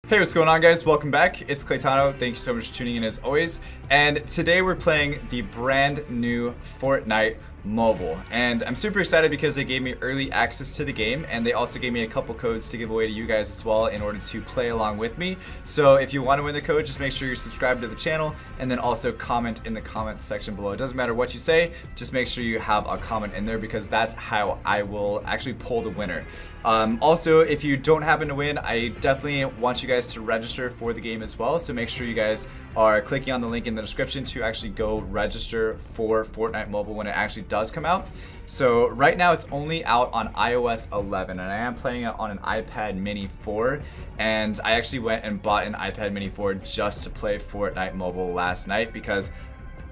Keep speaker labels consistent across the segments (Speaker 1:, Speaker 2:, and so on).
Speaker 1: Hey, what's going on, guys? Welcome back. It's Claytano. Thank you so much for tuning in as always. And today we're playing the brand new Fortnite mobile. And I'm super excited because they gave me early access to the game, and they also gave me a couple codes to give away to you guys as well in order to play along with me. So if you want to win the code, just make sure you're subscribed to the channel and then also comment in the comments section below. It doesn't matter what you say, just make sure you have a comment in there because that's how I will actually pull the winner. Also, if you don't happen to win, I definitely want you guys to register for the game as well. So make sure you guys are clicking on the link in the description to actually go register for Fortnite Mobile when it actually does come out. So right now it's only out on iOS 11 and I am playing it on an iPad mini 4, and I actually went and bought an iPad mini 4 just to play Fortnite Mobile last night because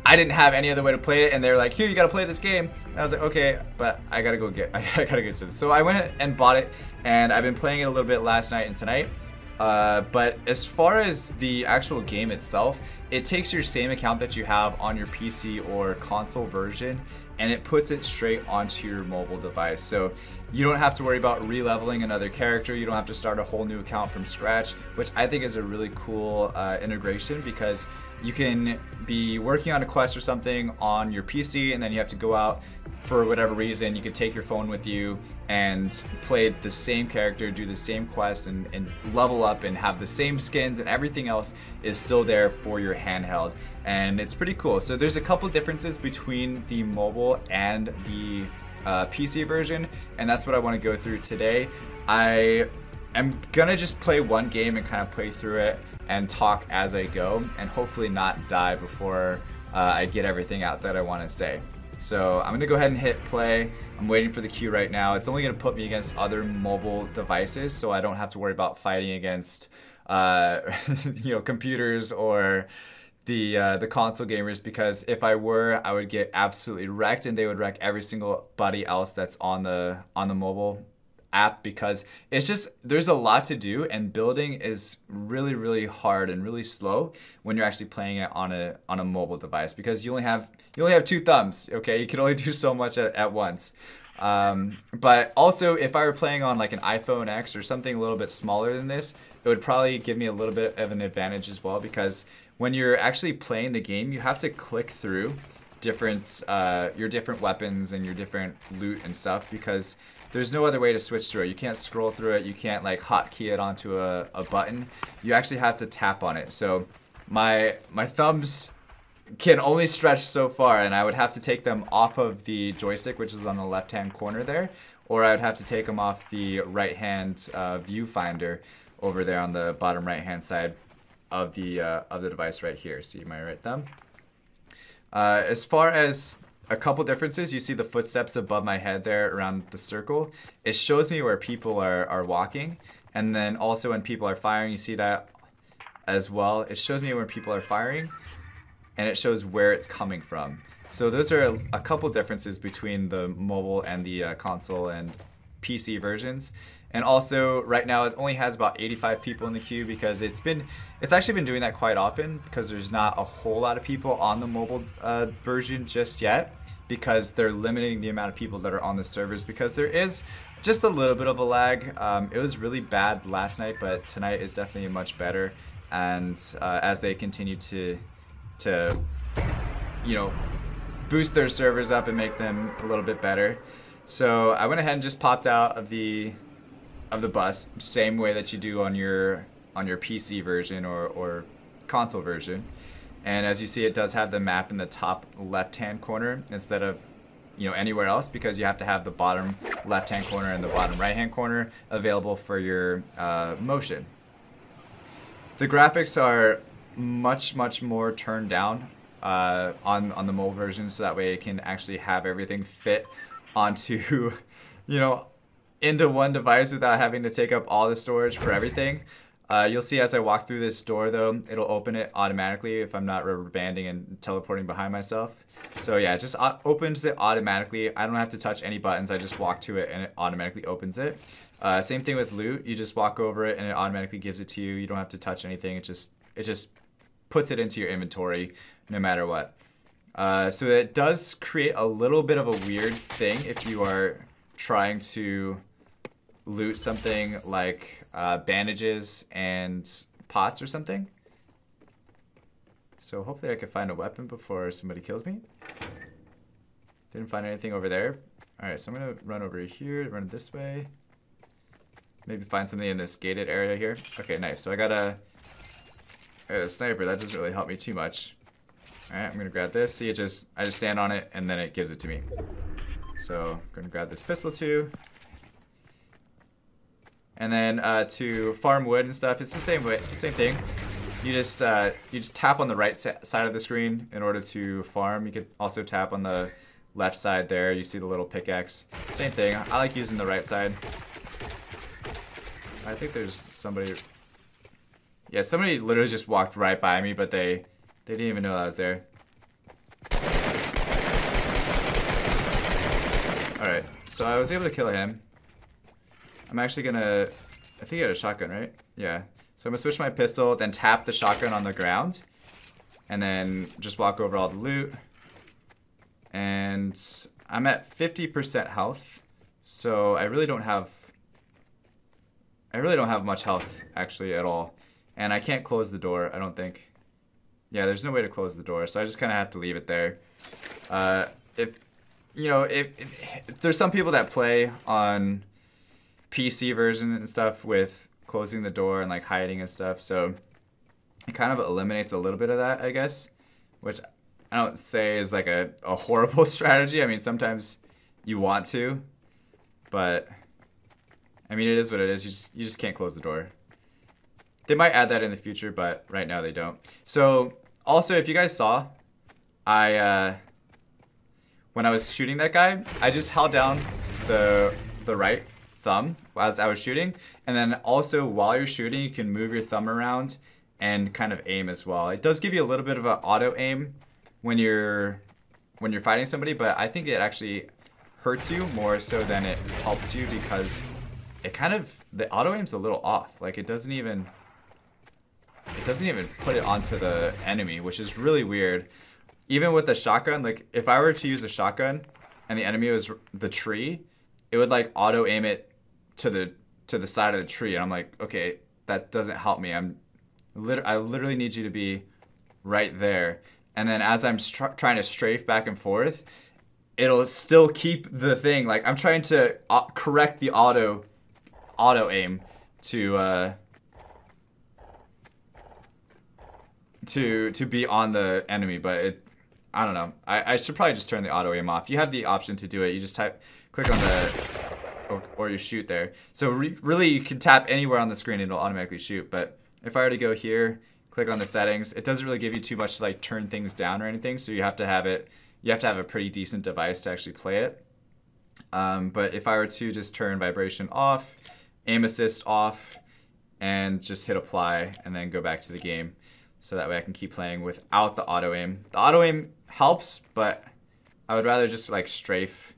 Speaker 1: I didn't have any other way to play it, and they were like, here, you gotta play this game. And I was like, okay, but I gotta get some. So I went and bought it, and I've been playing it a little bit last night and tonight. But as far as the actual game itself, it takes your same account that you have on your PC or console version, and it puts it straight onto your mobile device. So you don't have to worry about re-leveling another character. You don't have to start a whole new account from scratch, which I think is a really cool integration, because you can be working on a quest or something on your PC, and then you have to go out for whatever reason. You could take your phone with you and play the same character, do the same quest, and level up and have the same skins, and everything else is still there for your handheld. And it's pretty cool. So there's a couple differences between the mobile and the PC version, and that's what I want to go through today. I am gonna just play one game and kind of play through it and talk as I go, and hopefully not die before I get everything out that I want to say. So I'm gonna go ahead and hit play. I'm waiting for the queue right now. It's only gonna put me against other mobile devices, so I don't have to worry about fighting against computers or the console gamers, because if I were, I would get absolutely wrecked, and they would wreck every single buddy else that's on the mobile app, because it's just, there's a lot to do, and building is really hard and really slow when you're actually playing it on a mobile device, because you only have two thumbs. Okay, you can only do so much at once. But also, if I were playing on like an iPhone X or something a little bit smaller than this, it would probably give me a little bit of an advantage as well, because when you're actually playing the game, you have to click through your different weapons and your different loot and stuff, because there's no other way to switch through it. You can't scroll through it. You can't like hotkey it onto a button. You actually have to tap on it. So my thumbs can only stretch so far, and I would have to take them off of the joystick, which is on the left-hand corner there, or I would have to take them off the right-hand viewfinder over there on the bottom right-hand side of the device right here. See my right thumb? As far as a couple differences, you see the footsteps above my head there around the circle. It shows me where people are walking, and then also when people are firing, you see that as well. It shows me when people are firing, and it shows where it's coming from. So those are a couple differences between the mobile and the console and PC versions. And also right now it only has about 85 people in the queue, because it's actually been doing that quite often, because there's not a whole lot of people on the mobile version just yet, because they're limiting the amount of people that are on the servers, because there is just a little bit of a lag. It was really bad last night, but tonight is definitely much better. And as they continue to boost their servers up and make them a little bit better. So I went ahead and just popped out of the bus, same way that you do on your PC version or console version. And as you see, it does have the map in the top left-hand corner instead of anywhere else, because you have to have the bottom left-hand corner and the bottom right-hand corner available for your motion. The graphics are much more turned down on the mobile version, so that way it can actually have everything fit onto into one device without having to take up all the storage for everything. You'll see as I walk through this door though, it'll open it automatically if I'm not rubber banding and teleporting behind myself. So yeah, it just opens it automatically. I don't have to touch any buttons. I just walk to it and it automatically opens it. Same thing with loot. You just walk over it and it automatically gives it to you. You don't have to touch anything. It just puts it into your inventory no matter what. So it does create a little bit of a weird thing if you are trying to loot something like bandages and pots or something. So hopefully I can find a weapon before somebody kills me. Didn't find anything over there. Alright, so I'm gonna run over here, run this way. Maybe find something in this gated area here. Okay, nice. So I got a sniper. That doesn't really help me too much. Alright, I'm gonna grab this. See, I just stand on it and then it gives it to me. So I'm gonna grab this pistol too. And then to farm wood and stuff, it's the same thing. You just tap on the right side of the screen in order to farm. You could also tap on the left side there. You see the little pickaxe. Same thing. I like using the right side. I think there's somebody. Yeah, somebody literally just walked right by me, but they didn't even know I was there. Alright, so I was able to kill him. I'm actually gonna. I think he had a shotgun, right? Yeah. So I'm gonna switch my pistol, then tap the shotgun on the ground, and then just walk over all the loot. And I'm at 50% health, so I really don't have much health actually at all. And I can't close the door, I don't think. Yeah, there's no way to close the door, so I just kind of have to leave it there. If there's some people that play on PC version and stuff with closing the door and like hiding and stuff, so it kind of eliminates a little bit of that, I guess, which I don't say is like a horrible strategy. I mean, sometimes you want to, but I mean, it is what it is. You just can't close the door. They might add that in the future, but right now they don't. So also, if you guys saw, when I was shooting that guy, I just held down the right thumb as I was shooting, and then also while you're shooting, you can move your thumb around and kind of aim as well. It does give you a little bit of an auto aim when you're fighting somebody, but I think it actually hurts you more so than it helps you, because the auto aim's a little off. Like it doesn't even put it onto the enemy, which is really weird. Even with the shotgun, like if I were to use a shotgun and the enemy was the tree, it would like auto aim it to the side of the tree, and I'm like, okay, that doesn't help me. I literally need you to be right there. And then as I'm trying to strafe back and forth, it'll still keep the thing. Like I'm trying to correct the auto aim to be on the enemy, but I don't know. I should probably just turn the auto aim off. You have the option to do it. You just click on the or you shoot there. So really you can tap anywhere on the screen and it'll automatically shoot. But if I were to go here, click on the settings, it doesn't really give you too much to like turn things down or anything. So you have to have a pretty decent device to actually play it. But if I were to just turn vibration off, aim assist off, and just hit apply and then go back to the game, so that way I can keep playing without the auto aim. The auto aim helps, but I would rather just like strafe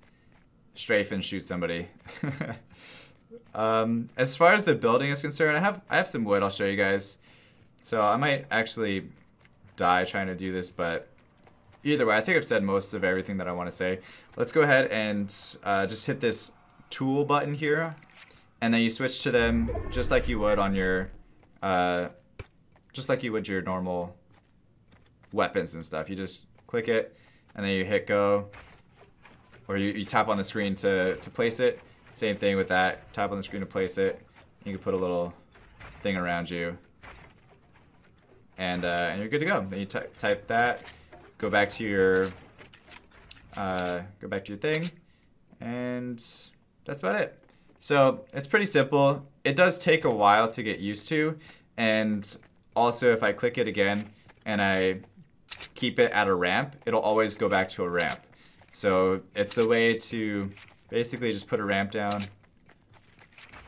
Speaker 1: and shoot somebody. As far as the building is concerned, I have some wood I'll show you guys. So I might actually die trying to do this, but either way, I think I've said most of everything that I want to say. Let's go ahead and just hit this tool button here, and then you switch to them just like you would on your your normal weapons and stuff. You just click it, and then you hit go, or you tap on the screen to place it. Same thing with that. Tap on the screen to place it. You can put a little thing around you, and you're good to go. Then you type that, go back to your thing, and that's about it. So it's pretty simple. It does take a while to get used to, and also if I click it again and I keep it at a ramp, it'll always go back to a ramp. So it's a way to basically just put a ramp down,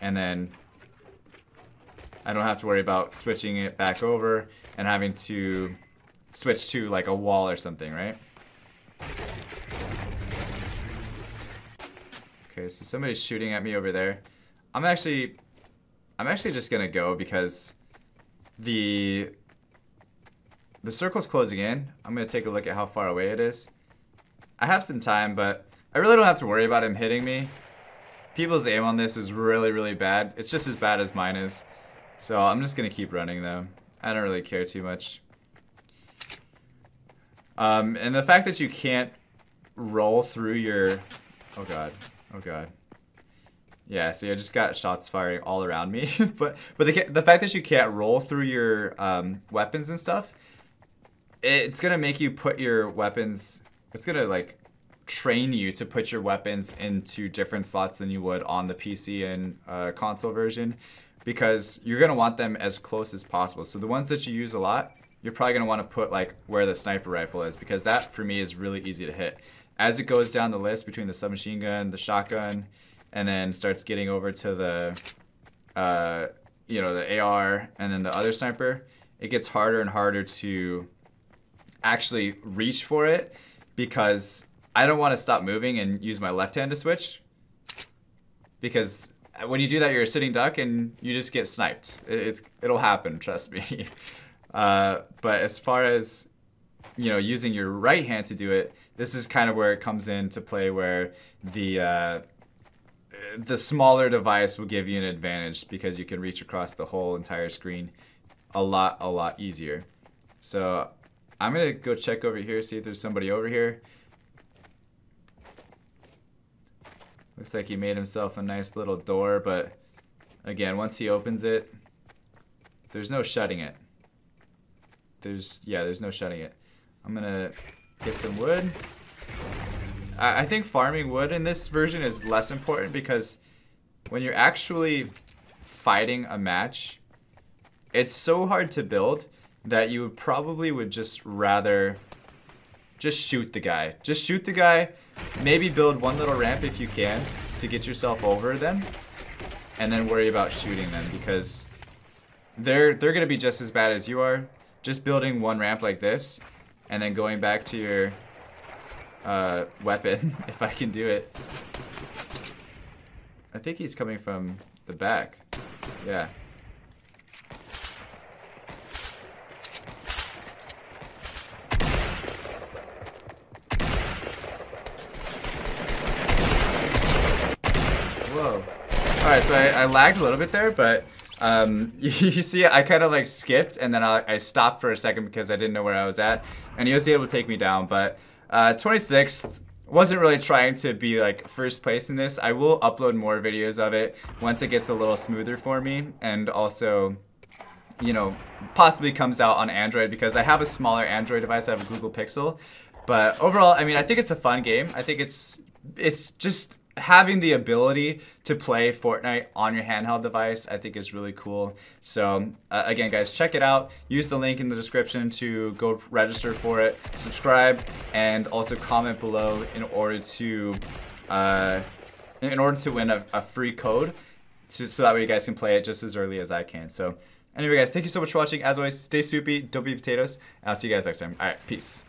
Speaker 1: and then I don't have to worry about switching it back over and having to switch to like a wall or something, right? Okay, so somebody's shooting at me over there. I'm actually just gonna go because the circle's closing in. I'm gonna take a look at how far away it is. I have some time, but I really don't have to worry about him hitting me. people's aim on this is really, really bad. It's just as bad as mine is. So I'm just gonna keep running though. I don't really care too much. And the fact that you can't roll through your... Oh god. Oh god. Yeah, see, I just got shots firing all around me. but the fact that you can't roll through your weapons and stuff, it's gonna make you put your weapons... It's gonna, like, train you to put your weapons into different slots than you would on the PC and console version, because you're gonna want them as close as possible. So the ones that you use a lot, you're probably gonna want to put like where the sniper rifle is, because that for me is really easy to hit. As it goes down the list between the submachine gun, the shotgun, and then starts getting over to the you know, the AR and then the other sniper, it gets harder and harder to actually reach for it, because I don't want to stop moving and use my left hand to switch, because when you do that, you're a sitting duck and you just get sniped. It'll happen, trust me. But as far as, you know, using your right hand to do it, this is kind of where it comes into play, where the smaller device will give you an advantage, because you can reach across the whole entire screen a lot easier. So I'm gonna go check over here, see if there's somebody over here. Looks like he made himself a nice little door, but again, once he opens it, there's no shutting it. There's no shutting it. I'm gonna get some wood. I think farming wood in this version is less important, because when you're actually fighting a match, it's so hard to build that you would just rather just shoot the guy. Just shoot the guy, maybe build one little ramp if you can to get yourself over them, and then worry about shooting them, because they're gonna be just as bad as you are. Just building one ramp like this and then going back to your weapon, if I can do it. I think he's coming from the back. Yeah. Whoa. Alright, so I lagged a little bit there, but you see, I kind of like skipped, and then I stopped for a second because I didn't know where I was at, and he was able to take me down. But 26th, wasn't really trying to be like first place in this. I will upload more videos of it once it gets a little smoother for me, and also, you know, possibly comes out on Android, because I have a smaller Android device. I have a Google Pixel. But overall, I mean, I think it's a fun game. I think it's just having the ability to play Fortnite on your handheld device, I think is really cool. So again, guys, check it out. Use the link in the description to go register for it, subscribe, and also comment below in order to win a free code, so that way you guys can play it just as early as I can. So anyway, guys, thank you so much for watching. As always, stay soupy, don't be potatoes, and I'll see you guys next time. All right, peace.